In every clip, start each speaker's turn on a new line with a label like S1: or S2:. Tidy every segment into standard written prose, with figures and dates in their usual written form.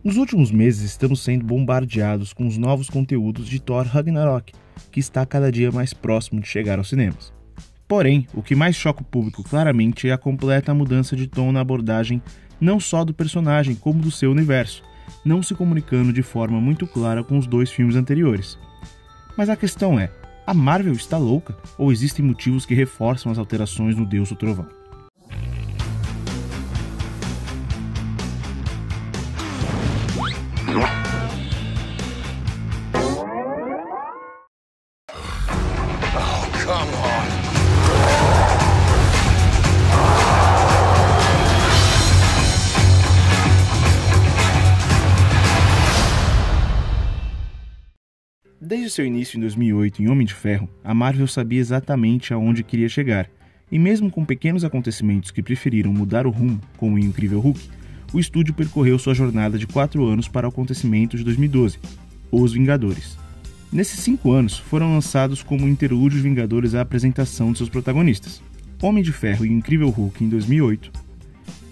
S1: Nos últimos meses estamos sendo bombardeados com os novos conteúdos de Thor Ragnarok, que está cada dia mais próximo de chegar aos cinemas. Porém, o que mais choca o público claramente é a completa mudança de tom na abordagem não só do personagem como do seu universo, não se comunicando de forma muito clara com os dois filmes anteriores. Mas a questão é, a Marvel está louca ou existem motivos que reforçam as alterações no Deus do Trovão? Desde seu início em 2008 em Homem de Ferro, a Marvel sabia exatamente aonde queria chegar, e mesmo com pequenos acontecimentos que preferiram mudar o rumo, como em Incrível Hulk, o estúdio percorreu sua jornada de 4 anos para o acontecimento de 2012, Os Vingadores. Nesses 5 anos, foram lançados como interlúdio Vingadores a apresentação de seus protagonistas, Homem de Ferro e Incrível Hulk em 2008,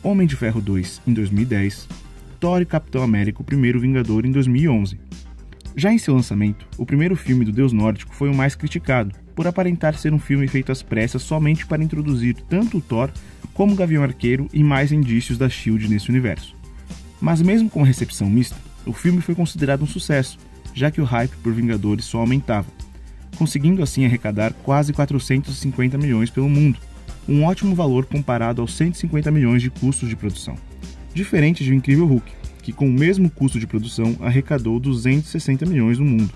S1: Homem de Ferro 2 em 2010, Thor e Capitão América, o primeiro Vingador em 2011. Já em seu lançamento, o primeiro filme do Deus Nórdico foi o mais criticado, por aparentar ser um filme feito às pressas somente para introduzir tanto o Thor como o Gavião Arqueiro e mais indícios da S.H.I.E.L.D. nesse universo. Mas mesmo com a recepção mista, o filme foi considerado um sucesso, já que o hype por Vingadores só aumentava, conseguindo assim arrecadar quase 450 milhões pelo mundo, um ótimo valor comparado aos 150 milhões de custos de produção. Diferente de O Incrível Hulk, que com o mesmo custo de produção arrecadou 260 milhões no mundo.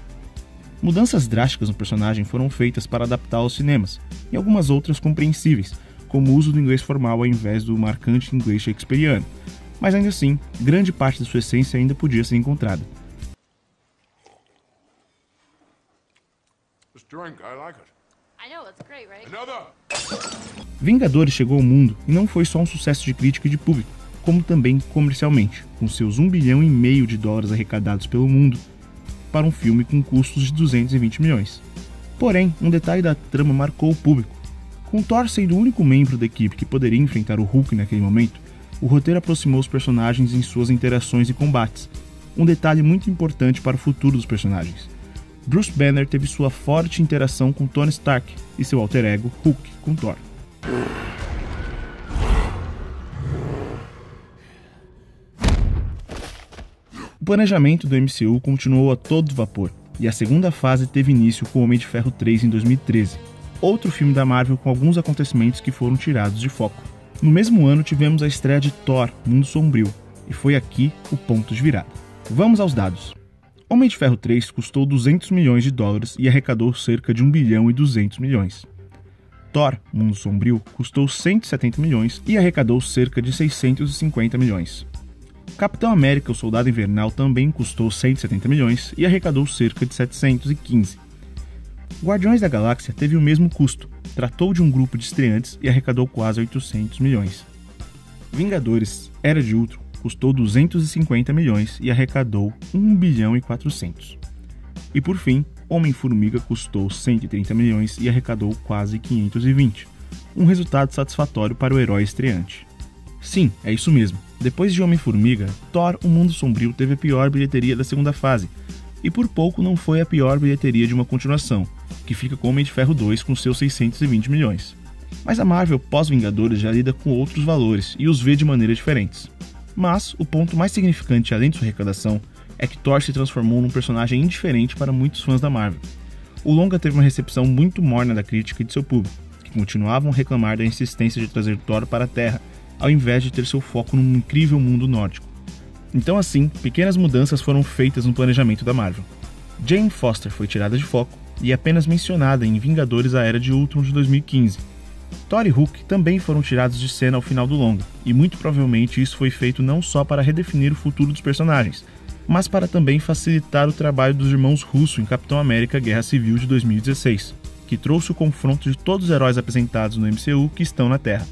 S1: Mudanças drásticas no personagem foram feitas para adaptar aos cinemas, e algumas outras compreensíveis, como o uso do inglês formal ao invés do marcante inglês shakespeariano, mas ainda assim, grande parte da sua essência ainda podia ser encontrada. Vingadores chegou ao mundo e não foi só um sucesso de crítica e de público, como também comercialmente, com seus $1,5 bilhão arrecadados pelo mundo, para um filme com custos de 220 milhões. Porém, um detalhe da trama marcou o público. Com Thor sendo o único membro da equipe que poderia enfrentar o Hulk naquele momento, o roteiro aproximou os personagens em suas interações e combates, um detalhe muito importante para o futuro dos personagens. Bruce Banner teve sua forte interação com Tony Stark e seu alter ego Hulk com Thor. O planejamento do MCU continuou a todo vapor, e a segunda fase teve início com Homem de Ferro 3 em 2013, outro filme da Marvel com alguns acontecimentos que foram tirados de foco. No mesmo ano tivemos a estreia de Thor, Mundo Sombrio, e foi aqui o ponto de virada. Vamos aos dados. Homem de Ferro 3 custou $200 milhões e arrecadou cerca de 1,2 bilhão. Thor, Mundo Sombrio, custou 170 milhões e arrecadou cerca de 650 milhões. Capitão América, o Soldado Invernal, também custou 170 milhões e arrecadou cerca de 715. Guardiões da Galáxia teve o mesmo custo, tratou de um grupo de estreantes e arrecadou quase 800 milhões. Vingadores, Era de Ultron, custou 250 milhões e arrecadou 1,4 bilhão. E por fim, Homem-Formiga custou 130 milhões e arrecadou quase 520, um resultado satisfatório para o herói estreante. Sim, é isso mesmo. Depois de Homem-Formiga, Thor, O Mundo Sombrio teve a pior bilheteria da segunda fase, e por pouco não foi a pior bilheteria de uma continuação, que fica com Homem de Ferro 2 com seus 620 milhões. Mas a Marvel pós-Vingadores já lida com outros valores e os vê de maneiras diferentes. Mas o ponto mais significante além de sua arrecadação é que Thor se transformou num personagem indiferente para muitos fãs da Marvel. O longa teve uma recepção muito morna da crítica e de seu público, que continuavam a reclamar da insistência de trazer Thor para a Terra, ao invés de ter seu foco num incrível mundo nórdico. Então assim, pequenas mudanças foram feitas no planejamento da Marvel. Jane Foster foi tirada de foco e apenas mencionada em Vingadores A Era de Ultron de 2015. Thor e Hulk também foram tirados de cena ao final do longa, e muito provavelmente isso foi feito não só para redefinir o futuro dos personagens, mas para também facilitar o trabalho dos irmãos Russo em Capitão América Guerra Civil de 2016, que trouxe o confronto de todos os heróis apresentados no MCU que estão na Terra.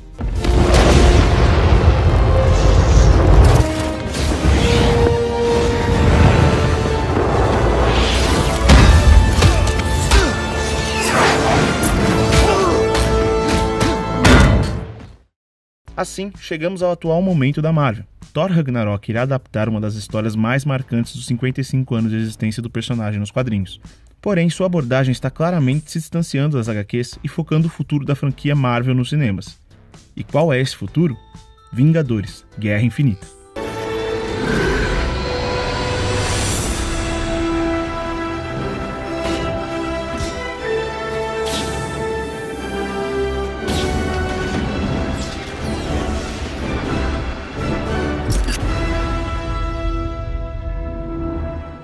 S1: Assim, chegamos ao atual momento da Marvel, Thor Ragnarok irá adaptar uma das histórias mais marcantes dos 55 anos de existência do personagem nos quadrinhos. Porém, sua abordagem está claramente se distanciando das HQs e focando o futuro da franquia Marvel nos cinemas. E qual é esse futuro? Vingadores, Guerra Infinita.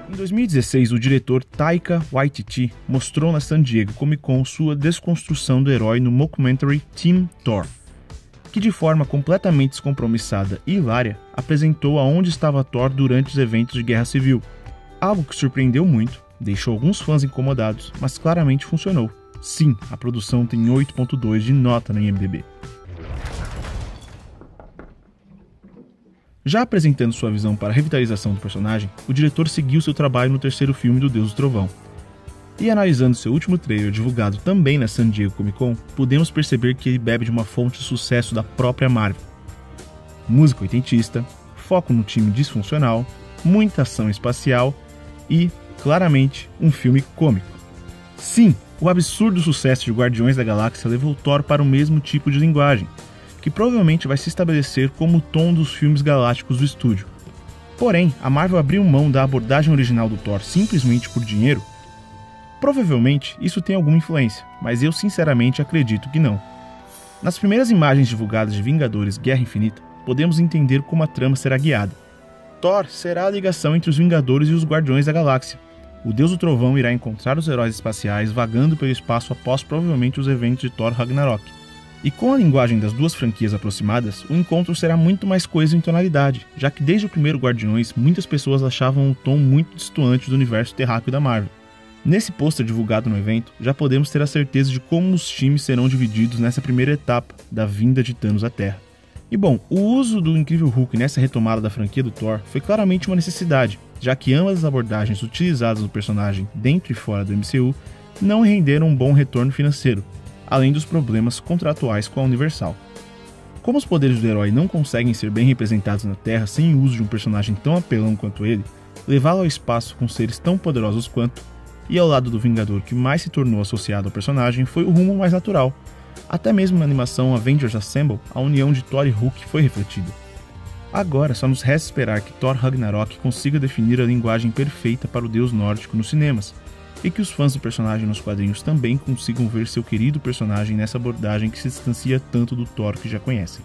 S1: Em 2016, o diretor Taika Waititi mostrou na San Diego Comic Con sua desconstrução do herói no mockumentary Team Thor, que de forma completamente descompromissada e hilária apresentou aonde estava Thor durante os eventos de Guerra Civil. Algo que surpreendeu muito, deixou alguns fãs incomodados, mas claramente funcionou. Sim, a produção tem 8.2 de nota no IMDb. Já apresentando sua visão para a revitalização do personagem, o diretor seguiu seu trabalho no terceiro filme do Deus do Trovão. E analisando seu último trailer divulgado também na San Diego Comic Con, podemos perceber que ele bebe de uma fonte de sucesso da própria Marvel. Música oitentista, foco no time disfuncional, muita ação espacial e, claramente, um filme cômico. Sim, o absurdo sucesso de Guardiões da Galáxia levou Thor para o mesmo tipo de linguagem, que provavelmente vai se estabelecer como o tom dos filmes galácticos do estúdio. Porém, a Marvel abriu mão da abordagem original do Thor simplesmente por dinheiro? Provavelmente isso tem alguma influência, mas eu sinceramente acredito que não. Nas primeiras imagens divulgadas de Vingadores Guerra Infinita, podemos entender como a trama será guiada. Thor será a ligação entre os Vingadores e os Guardiões da Galáxia. O Deus do Trovão irá encontrar os heróis espaciais vagando pelo espaço após provavelmente os eventos de Thor Ragnarok. E com a linguagem das duas franquias aproximadas, o encontro será muito mais coeso em tonalidade, já que desde o primeiro Guardiões, muitas pessoas achavam o tom muito distoante do universo terráqueo da Marvel. Nesse pôster divulgado no evento, já podemos ter a certeza de como os times serão divididos nessa primeira etapa da vinda de Thanos à Terra. E bom, o uso do Incrível Hulk nessa retomada da franquia do Thor foi claramente uma necessidade, já que ambas as abordagens utilizadas no personagem dentro e fora do MCU não renderam um bom retorno financeiro, além dos problemas contratuais com a Universal. Como os poderes do herói não conseguem ser bem representados na Terra sem o uso de um personagem tão apelão quanto ele, levá-lo ao espaço com seres tão poderosos quanto, e ao lado do Vingador que mais se tornou associado ao personagem, foi o rumo mais natural. Até mesmo na animação Avengers Assemble, a união de Thor e Hulk foi refletida. Agora só nos resta esperar que Thor Ragnarok consiga definir a linguagem perfeita para o deus nórdico nos cinemas, e que os fãs do personagem nos quadrinhos também consigam ver seu querido personagem nessa abordagem que se distancia tanto do Thor que já conhecem.